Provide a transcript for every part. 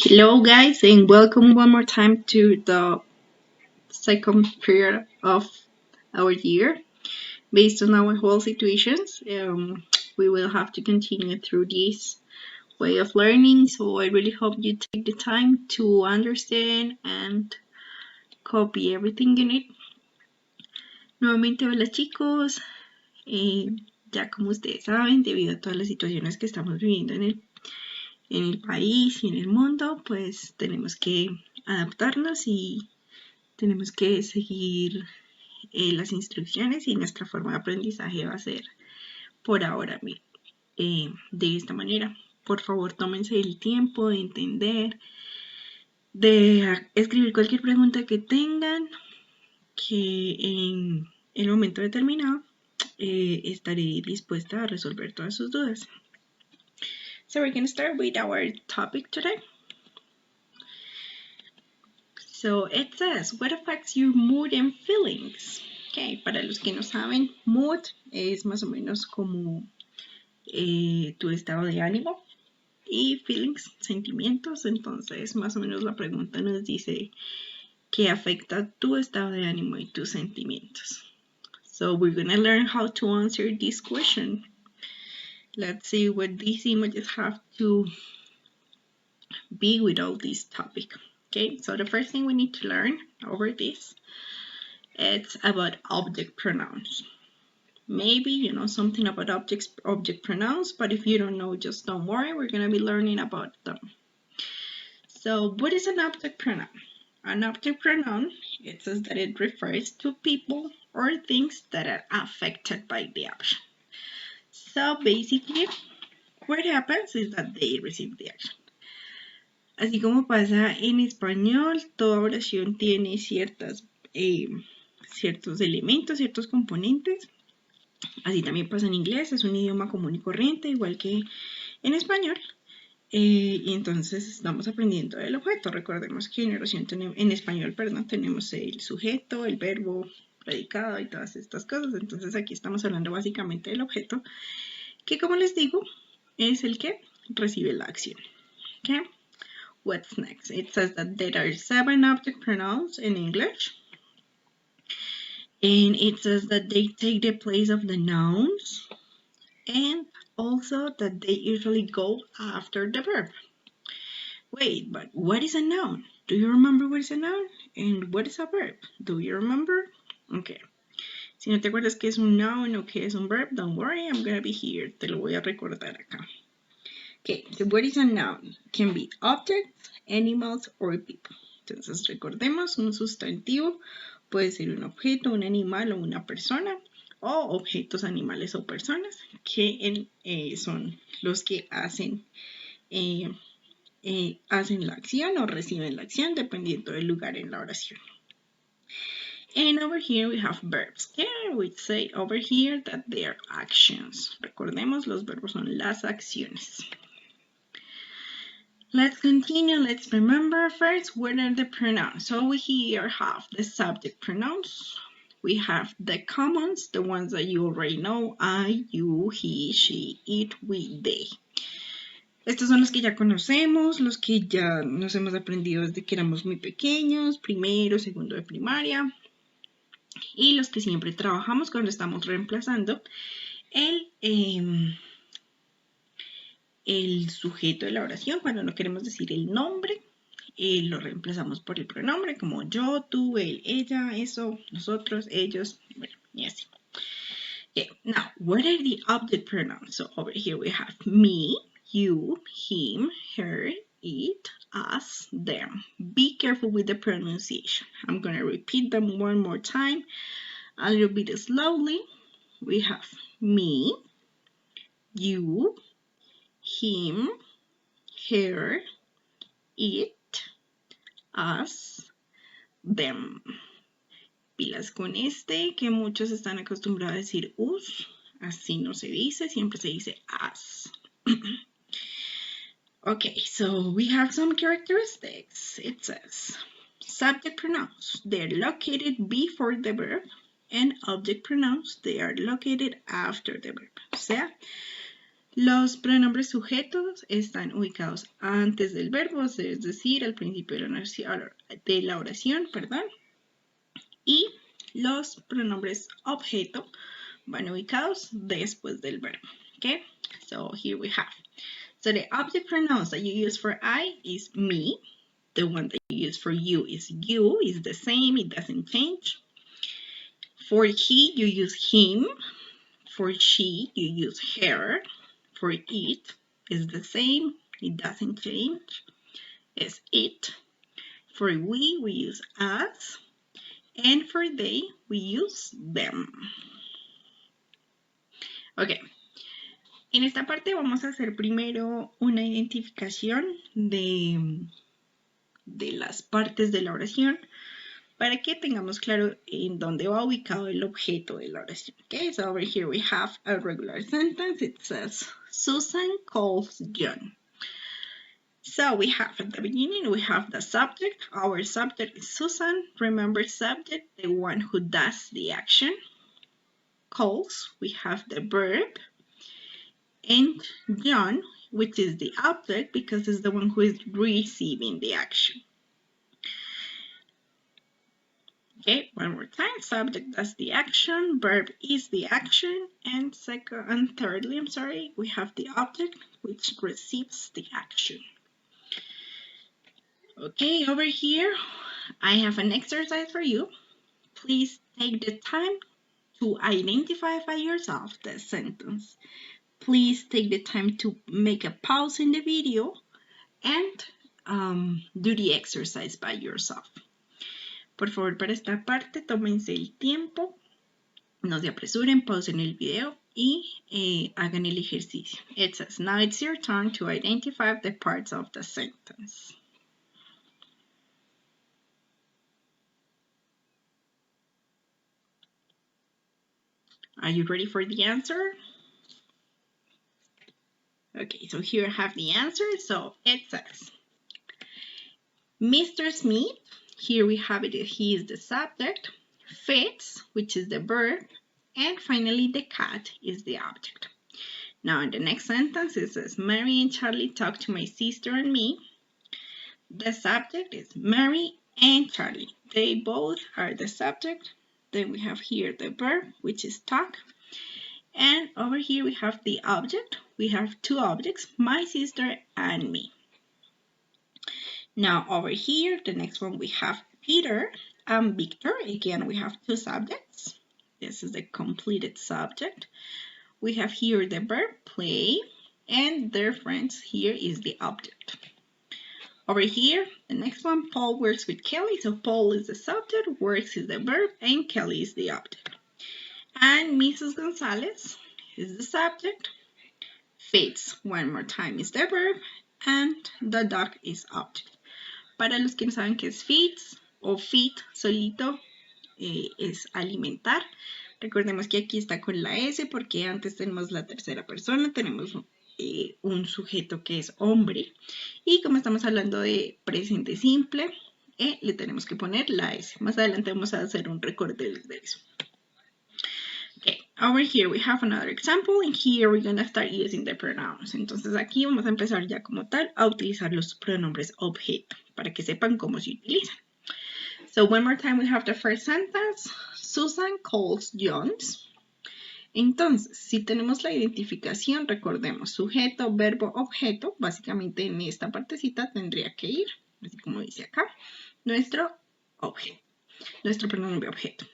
Hello, guys, and welcome one more time to the second period of our year. Based on our whole situations, we will have to continue through this way of learning. So I really hope you take the time to understand and copy everything in it. Nuevamente, hola chicos. Ya como ustedes saben, debido a todas las situaciones que estamos viviendo en el país y en el mundo, pues tenemos que adaptarnos y tenemos que seguir las instrucciones y nuestra forma de aprendizaje va a ser por ahora de esta manera. Por favor, tómense el tiempo de entender, de escribir cualquier pregunta que tengan, que en el momento determinado estaré dispuesta a resolver todas sus dudas. So we're going to start with our topic today. So it says, what affects your mood and feelings? Okay, para los que no saben, mood es más o menos como tu estado de ánimo y feelings, sentimientos. Entonces, más o menos la pregunta nos dice qué afecta tu estado de ánimo y tus sentimientos. So we're going to learn how to answer this question. Let's see what these images have to be with all this topic. Okay, so the first thing we need to learn over this, it's about object pronouns. Maybe you know something about object pronouns, but if you don't know, just don't worry, we're going to be learning about them. So what is an object pronoun? An object pronoun, it says that it refers to people or things that are affected by the action. So basically, what happens is that they receive the action. Así como pasa en español, toda oración tiene ciertos elementos, ciertos componentes. Así también pasa en inglés, es un idioma común y corriente, igual que en español. Y entonces estamos aprendiendo el objeto. Recordemos que en español tenemos el sujeto, el verbo, predicado y todas estas cosas. Entonces aquí estamos hablando básicamente del objeto, que como les digo, es el que recibe la acción. Okay? What's next? It says that there are 7 object pronouns in English. And it says that they take the place of the nouns. And also that they usually go after the verb. Wait, but what is a noun? Do you remember what is a noun? And what is a verb? Do you remember? Okay. Si no te acuerdas qué es un noun o qué es un verb, don't worry, I'm gonna be here. Te lo voy a recordar acá. Okay, so what is a noun? Can be objects, animals, or people. Entonces recordemos, un sustantivo puede ser un objeto, un animal o una persona, o objetos, animales o personas que son los que hacen la acción o reciben la acción dependiendo del lugar en la oración. And over here we have verbs. Yeah, we say over here that they are actions. Recordemos, los verbos son las acciones. Let's continue. Let's remember first what are the pronouns. So we here have the subject pronouns. We have the commons, the ones that you already know. I, you, he, she, it, we, they. Estos son los que ya conocemos, los que ya nos hemos aprendido desde que éramos muy pequeños, primero, segundo de primaria, y los que siempre trabajamos cuando estamos reemplazando el sujeto de la oración, cuando no queremos decir el nombre, lo reemplazamos por el pronombre, como yo, tú, él, ella, eso, nosotros, ellos, bueno, y así. Okay, now, what are the object pronouns? So over here we have me, you, him, her, it, us, them. Be careful with the pronunciation. I'm going to repeat them one more time, a little bit slowly. We have me, you, him, her, it, us, them. Pilas con que muchos están acostumbrados a decir us. Así no se dice, siempre se dice us. Okay, so we have some characteristics. It says subject pronouns, they're located before the verb, and object pronouns, they are located after the verb. O sea, Los pronombres sujetos están ubicados antes del verbo, es decir, al principio de la oración, perdón. Y los pronombres objeto van ubicados después del verbo. Okay, so here we have. So the object pronouns that you use for I is me. The one that you use for you is the same, it doesn't change. For he, you use him. For she, you use her. For it is the same, it doesn't change. It's it. For we use us. And for they, we use them. Ok. En esta parte vamos a hacer primero una identificación de las partes de la oración para que tengamos claro en dónde va ubicado el objeto de la oración. Okay, so over here we have a regular sentence. It says, Susan calls John. So we have at the beginning, we have the subject. Our subject is Susan. Remember subject, the one who does the action. Calls, we have the verb. And John, which is the object because it's the one who is receiving the action. Okay, one more time. Subject does the action, verb is the action, and thirdly, we have the object which receives the action. Okay, over here, I have an exercise for you. Please take the time to identify by yourself the sentence. Please take the time to make a pause in the video and do the exercise by yourself. Por favor, para esta parte, tómense el tiempo, no se apresuren, pausen el video y hagan el ejercicio. It says, now it's your turn to identify the parts of the sentence. Are you ready for the answer? Okay, so here I have the answer. So it says, Mr. Smith, here we have it, he is the subject, fits, which is the verb, and finally the cat is the object. Now in the next sentence it says, Mary and Charlie talk to my sister and me. The subject is Mary and Charlie. They both are the subject. Then we have here the verb, which is talk. And over here we have the object. We have two objects, my sister and me. Now over here, the next one we have Peter and Victor. Again, we have two subjects. This is the completed subject. We have here the verb play and their friends. Here is the object. Over here, the next one, Paul works with Kelly. So Paul is the subject, works is the verb, and Kelly is the object. And Mrs. Gonzalez is the subject. Fits, one more time, is the verb, and the dog is object. Para los que no saben qué es fits o fit solito, es alimentar. Recordemos que aquí está con la S porque antes tenemos la tercera persona, tenemos un sujeto que es hombre. Y como estamos hablando de presente simple, le tenemos que poner la S. Más adelante vamos a hacer un recorte de eso. Okay, over here we have another example, and here we're going to start using the pronouns. Entonces aquí vamos a empezar ya como tal a utilizar los pronombres objeto, para que sepan cómo se utilizan. So one more time we have the first sentence, Susan calls John. Entonces, si tenemos la identificación, recordemos, sujeto, verbo, objeto, básicamente en esta partecita tendría que ir, así como dice acá, nuestro objeto, nuestro pronombre objeto.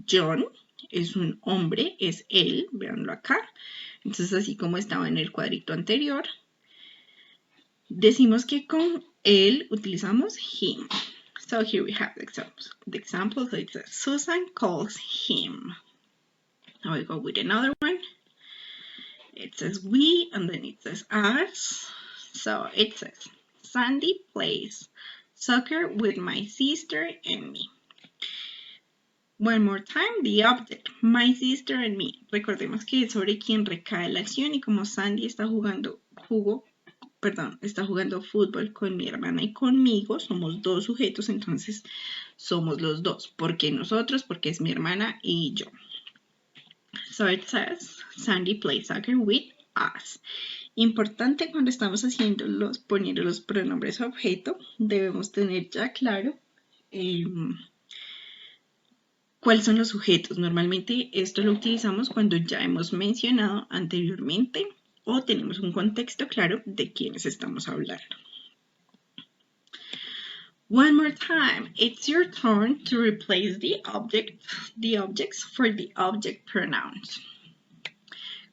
John es un hombre, es él, véanlo acá. Entonces, así como estaba en el cuadrito anterior, decimos que con él utilizamos him. So here we have the examples. The example, so it says, Susan calls him. Now we go with another one. It says we, and then it says us. So it says, Sandy plays soccer with my sister and me. One more time, the object, my sister and me. Recordemos que es sobre quien recae la acción y como Sandy está jugando fútbol con mi hermana y conmigo, somos dos sujetos, entonces somos los dos. ¿Por qué nosotros? Porque es mi hermana y yo. So it says, Sandy plays soccer with as. Importante cuando estamos poniendo los pronombres objeto, debemos tener ya claro cuáles son los sujetos. Normalmente esto lo utilizamos cuando ya hemos mencionado anteriormente o tenemos un contexto claro de quiénes estamos hablando. One more time, it's your turn to replace the objects for the object pronouns.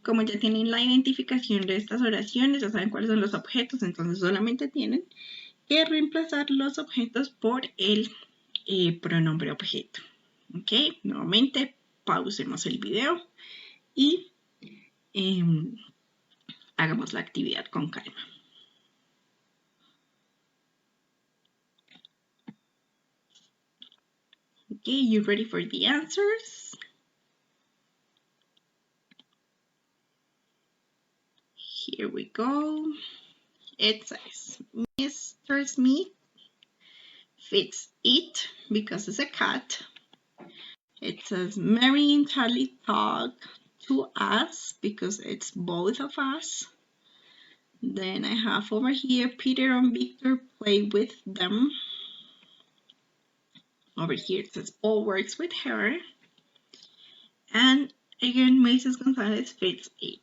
Como ya tienen la identificación de estas oraciones, ya saben cuáles son los objetos, entonces solamente tienen que reemplazar los objetos por el pronombre objeto. Ok, nuevamente pausemos el video y hagamos la actividad con calma. Okay, you ready for the answers? Here we go. It says, Mr. Smith fits it because it's a cat. It says, Mary and Charlie talk to us because it's both of us. Then I have over here, Peter and Victor play with them. Over here it says, Paul works with her. And again, Mrs. González fits it.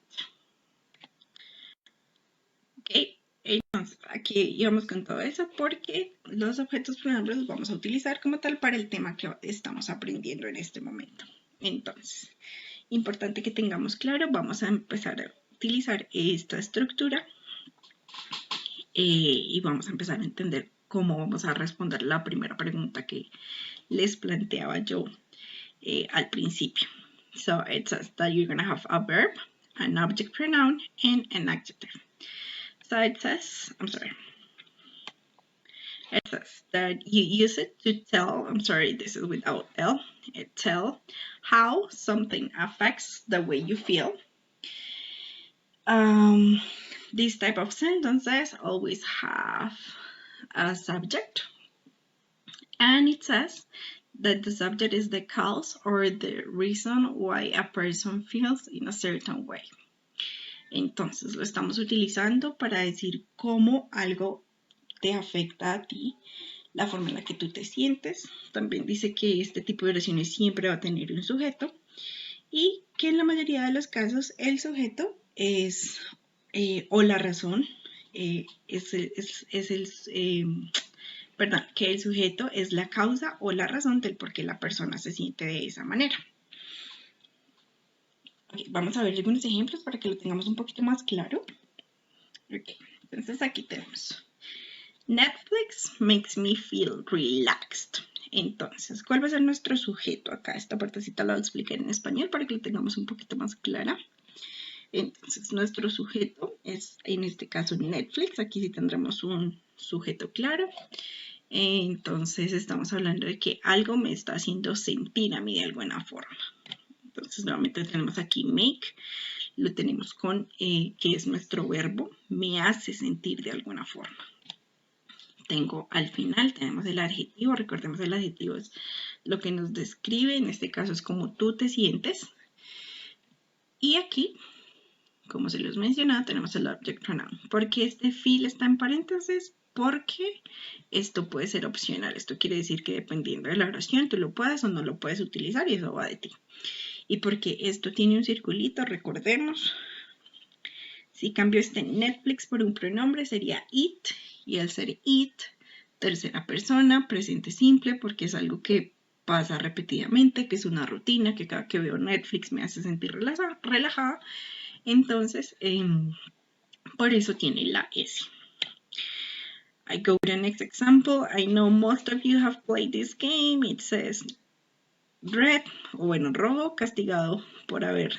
Ok, entonces aquí íbamos con todo eso porque los objetos pronombres los vamos a utilizar como tal para el tema que estamos aprendiendo en este momento. Entonces, importante que tengamos claro, vamos a empezar a utilizar esta estructura y vamos a empezar a entender cómo vamos a responder la primera pregunta que les planteaba yo al principio. So it says that you're going to have a verb, an object pronoun, and an adjective. So it says, it says that you use it to tell, this is without L, tell how something affects the way you feel. These type of sentences always have a subject, and it says that the subject is the cause or the reason why a person feels in a certain way. Entonces lo estamos utilizando para decir cómo algo te afecta a ti, la forma en la que tú te sientes. También dice que este tipo de oraciones siempre va a tener un sujeto y que en la mayoría de los casos el sujeto es o la razón que el sujeto es la causa o la razón del por qué la persona se siente de esa manera. Okay, vamos a ver algunos ejemplos para que lo tengamos un poquito más claro. Okay, entonces aquí tenemos Netflix makes me feel relaxed. Entonces, ¿cuál va a ser nuestro sujeto acá? Esta partecita la voy a explicar en español para que lo tengamos un poquito más clara. Entonces, nuestro sujeto es, en este caso, Netflix. Aquí sí tendremos un sujeto claro. Entonces, estamos hablando de que algo me está haciendo sentir a mí de alguna forma. Entonces, nuevamente tenemos aquí make, lo tenemos con que es nuestro verbo, me hace sentir de alguna forma. Tengo al final, tenemos el adjetivo, recordemos el adjetivo es lo que nos describe, en este caso es como tú te sientes. Y aquí, como se los mencionaba, tenemos el object pronoun. ¿Por qué este feel está en paréntesis? Porque esto puede ser opcional. Esto quiere decir que dependiendo de la oración, tú lo puedes o no lo puedes utilizar y eso va de ti. Y porque esto tiene un circulito, recordemos, si cambio este Netflix por un pronombre sería it, y al ser it, tercera persona, presente simple, porque es algo que pasa repetidamente, que es una rutina, que cada que veo Netflix me hace sentir relajada. Entonces, por eso tiene la S. I go to the next example. I know most of you have played this game. It says red, o bueno, rojo, castigado por haber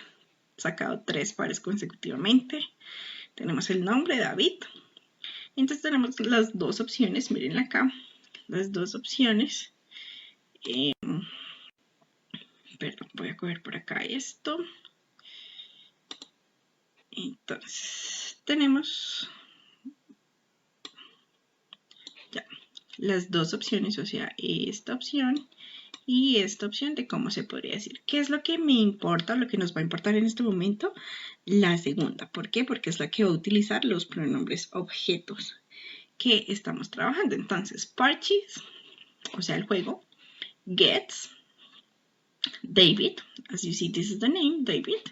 sacado 3 pares consecutivamente. Tenemos el nombre, David. Entonces tenemos las dos opciones, miren acá, las dos opciones. Perdón, voy a coger por acá esto. Entonces, tenemos ya las dos opciones, o sea, esta opción y esta opción de cómo se podría decir. ¿Qué es lo que me importa, lo que nos va a importar en este momento? La segunda. ¿Por qué? Porque es la que va a utilizar los pronombres objetos que estamos trabajando. Entonces, Parches, o sea, el juego, gets, David, as you see, this is the name, David.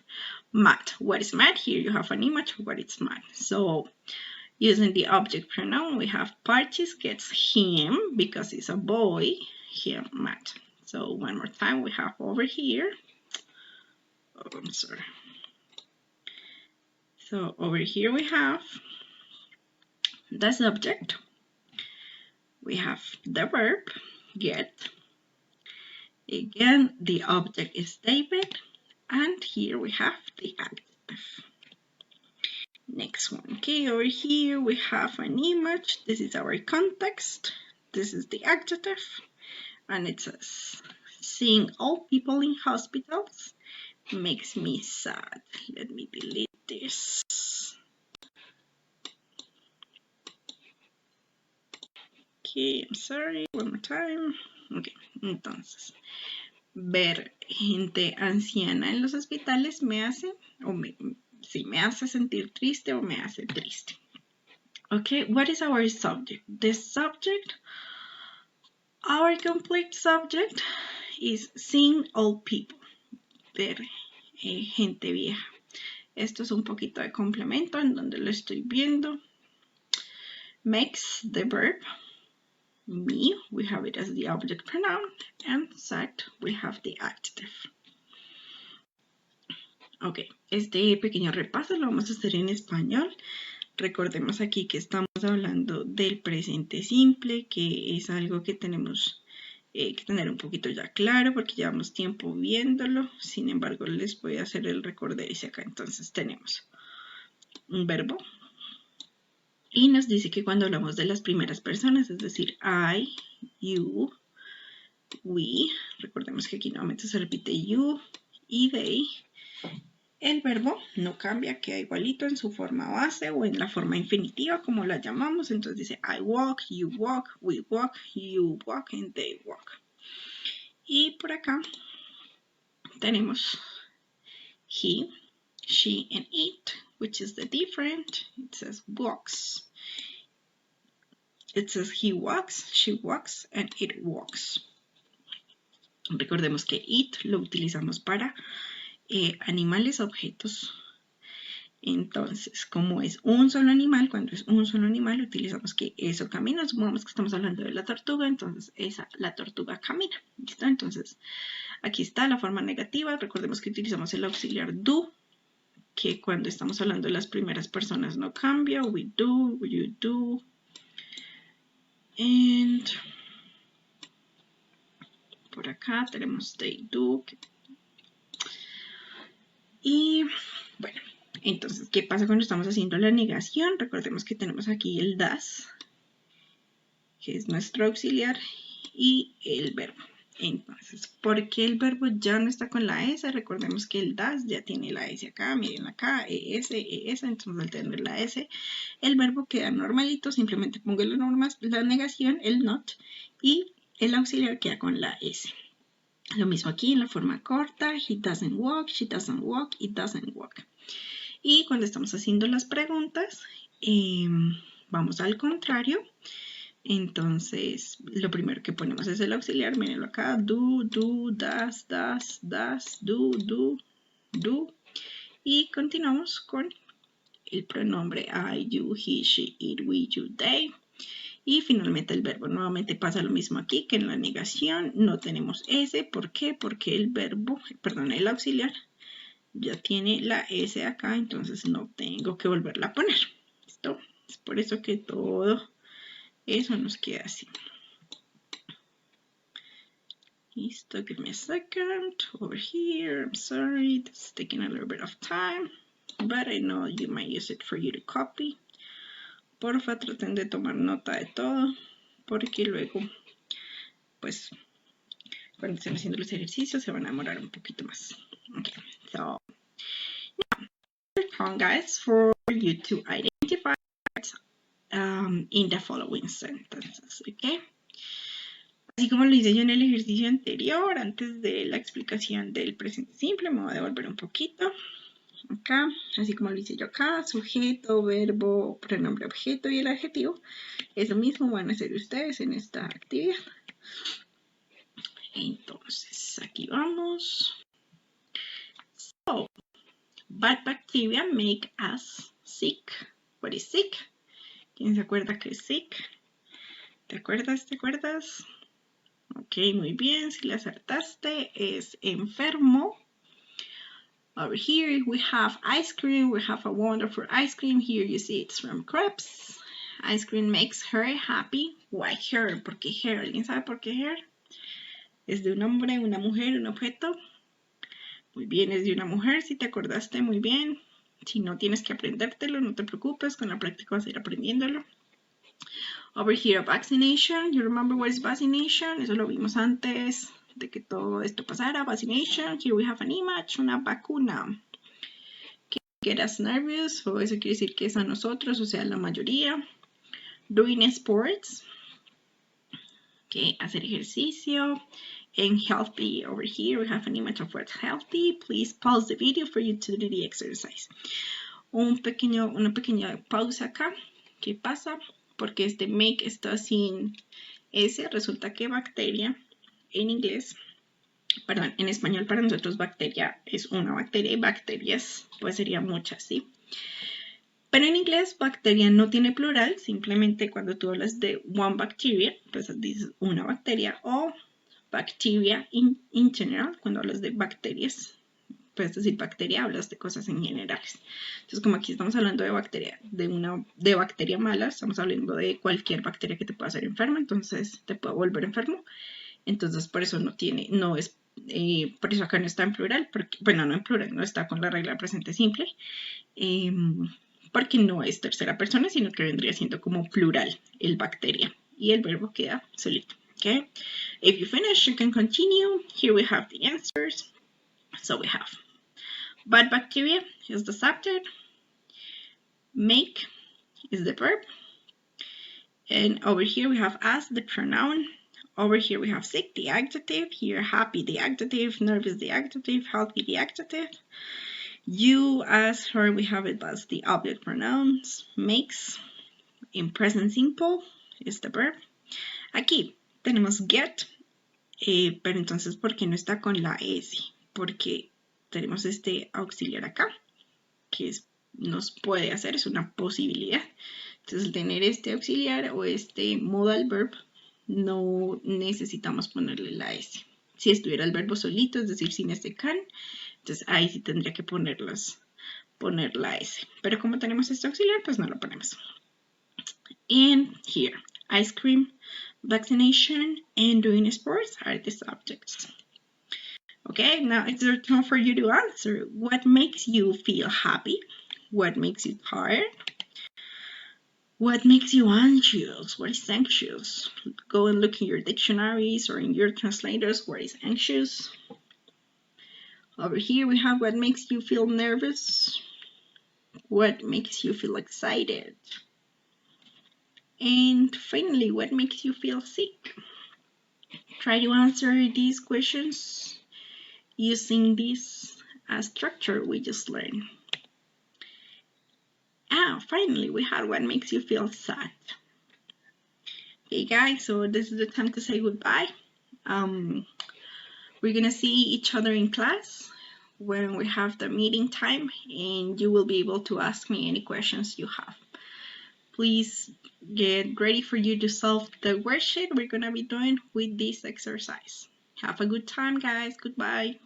Matt, what is Matt? Here you have an image of what is Matt. So, using the object pronoun, we have Parches gets him because he's a boy, him, Matt. So, one more time, we have over here, oh, I'm sorry. So, over here we have the subject, we have the verb, get. Again, the object is David, and here we have the adjective. Next one, okay, over here we have an image. This is our context. This is the adjective, and it says, seeing old people in hospitals makes me sad. Let me delete this. Okay, I'm sorry, one more time. Ok, entonces, ver gente anciana en los hospitales me hace, si me hace sentir triste o me hace triste. Okay, what is our subject? The subject, our complete subject is seeing old people, ver gente vieja. Esto es un poquito de complemento en donde lo estoy viendo. Makes the verb, me, we have it as the object pronoun, and sad, we have the adjective. Ok, este pequeño repaso lo vamos a hacer en español. Recordemos aquí que estamos hablando del presente simple, que es algo que tenemos que tener un poquito ya claro porque llevamos tiempo viéndolo. Sin embargo, les voy a hacer el recorderis acá. Entonces tenemos un verbo y nos dice que cuando hablamos de las primeras personas, es decir, I, you, we, recordemos que aquí nuevamente se repite you y they, el verbo no cambia, queda igualito en su forma base o en la forma infinitiva como la llamamos. Entonces dice I walk, you walk, we walk, you walk, and they walk. Y por acá tenemos he, she, and it, which is the different. It says walks. It says he walks, she walks, and it walks. Recordemos que it lo utilizamos para animales, objetos. Entonces, como es un solo animal, cuando es un solo animal, utilizamos que eso camina. Supongamos que estamos hablando de la tortuga, entonces la tortuga camina. ¿Listo? Entonces, aquí está la forma negativa. Recordemos que utilizamos el auxiliar do, que cuando estamos hablando de las primeras personas no cambia. We do, you do. And por acá tenemos they do. Y bueno, entonces, ¿qué pasa cuando estamos haciendo la negación? Recordemos que tenemos aquí el das, que es nuestro auxiliar, y el verbo. Entonces, ¿por qué el verbo ya no está con la S? Recordemos que el das ya tiene la S acá, miren acá, ES, entonces al tener la S, el verbo queda normalito, simplemente pongo la negación, el not, y el auxiliar queda con la S. Lo mismo aquí en la forma corta, he doesn't walk, she doesn't walk, it doesn't walk. Y cuando estamos haciendo las preguntas, vamos al contrario. Entonces, lo primero que ponemos es el auxiliar. Mírenlo acá. Do, das, do. Y continuamos con el pronombre I, you, he, she, it, we, you, they. Y finalmente el verbo. Nuevamente pasa lo mismo aquí que en la negación. No tenemos S. ¿Por qué? Porque el verbo, el auxiliar ya tiene la S acá, entonces no tengo que volverla a poner. ¿Listo? Es por eso que todo eso nos queda así. Listo, give me a second. Over here, I'm sorry, this is taking a little bit of time, but I know you might use it for you to copy. Porfa, traten de tomar nota de todo, porque luego, pues, cuando estén haciendo los ejercicios se van a demorar un poquito más. Okay, so guys, for you to identify in the following sentences, okay? Así como lo hice yo en el ejercicio anterior, antes de la explicación del presente simple, me voy a devolver un poquito. Acá, así como lo hice yo acá, sujeto, verbo, pronombre objeto y el adjetivo. Eso mismo van a hacer ustedes en esta actividad. Entonces, aquí vamos. So, bad bacteria make us sick. What is sick? ¿Quién se acuerda que es sick? ¿Te acuerdas? ¿Te acuerdas? Ok, muy bien. Si la acertaste, es enfermo. Over here we have ice cream. We have a wonderful ice cream. Here you see it's from Krebs. Ice cream makes her happy. Why her? ¿Por qué her? ¿Alguien sabe por qué her? ¿Es de un hombre, una mujer, un objeto? Muy bien, es de una mujer. Si te acordaste, muy bien. Si no tienes que aprendértelo, no te preocupes. Con la práctica vas a ir aprendiéndolo. Over here, vaccination. You remember what is vaccination? Eso lo vimos antes de que todo esto pasara. Vaccination. Here we have an image, una vacuna. Get us nervous, o eso quiere decir que es a nosotros, o sea, la mayoría. Doing sports. Okay, hacer ejercicio. And healthy. Over here we have an image of what's healthy. Please pause the video for you to do the exercise. Una pequeña pausa acá. ¿Qué pasa? Porque este make está sin S. Resulta que bacteria en inglés, perdón, en español para nosotros bacteria es una bacteria y bacterias pues serían muchas, ¿sí? Pero en inglés bacteria no tiene plural, simplemente cuando tú hablas de one bacteria, pues dices una bacteria, o bacteria in general, cuando hablas de bacterias, puedes decir bacteria, hablas de cosas en generales. Entonces, como aquí estamos hablando de bacteria, de bacteria mala, estamos hablando de cualquier bacteria que te pueda hacer enferma, entonces te puede volver enfermo. Entonces, por eso por eso acá no está en plural, porque, bueno, no en plural, no está con la regla presente simple, porque no es tercera persona, sino que vendría siendo como plural el bacteria, y el verbo queda solito. Okay? If you finish, you can continue. Here we have the answers. So we have bad bacteria is the subject, make is the verb, and over here we have us, the pronoun. Over here we have sick, the adjective. Here, happy, the adjective. Nervous, the adjective. Healthy, the adjective. You, as, her, we have it as the object pronouns. Makes, in present simple, is the verb. Aquí tenemos get, pero entonces, ¿por qué no está con la S? Porque tenemos este auxiliar acá, que nos puede hacer, es una posibilidad. Entonces, al tener este auxiliar o este modal verb, no necesitamos ponerle la S. Si estuviera el verbo solito, es decir, sin este can, entonces ahí sí tendría que poner la S. Pero como tenemos este auxiliar, pues no lo ponemos. And here, ice cream, vaccination, and doing sports are the subjects. Okay, now it's your turn for you to answer. What makes you feel happy? What makes you tired? What makes you anxious? What is anxious? Go and look in your dictionaries or in your translators. What is anxious? Over here we have what makes you feel nervous. What makes you feel excited? And finally, what makes you feel sick? Try to answer these questions using this structure we just learned. Finally, we had what makes you feel sad. Okay, guys, so this is the time to say goodbye. We're gonna see each other in class when we have the meeting time, and you will be able to ask me any questions you have. Please get ready for you to solve the worksheet we're gonna be doing with this exercise. Have a good time, guys. Goodbye.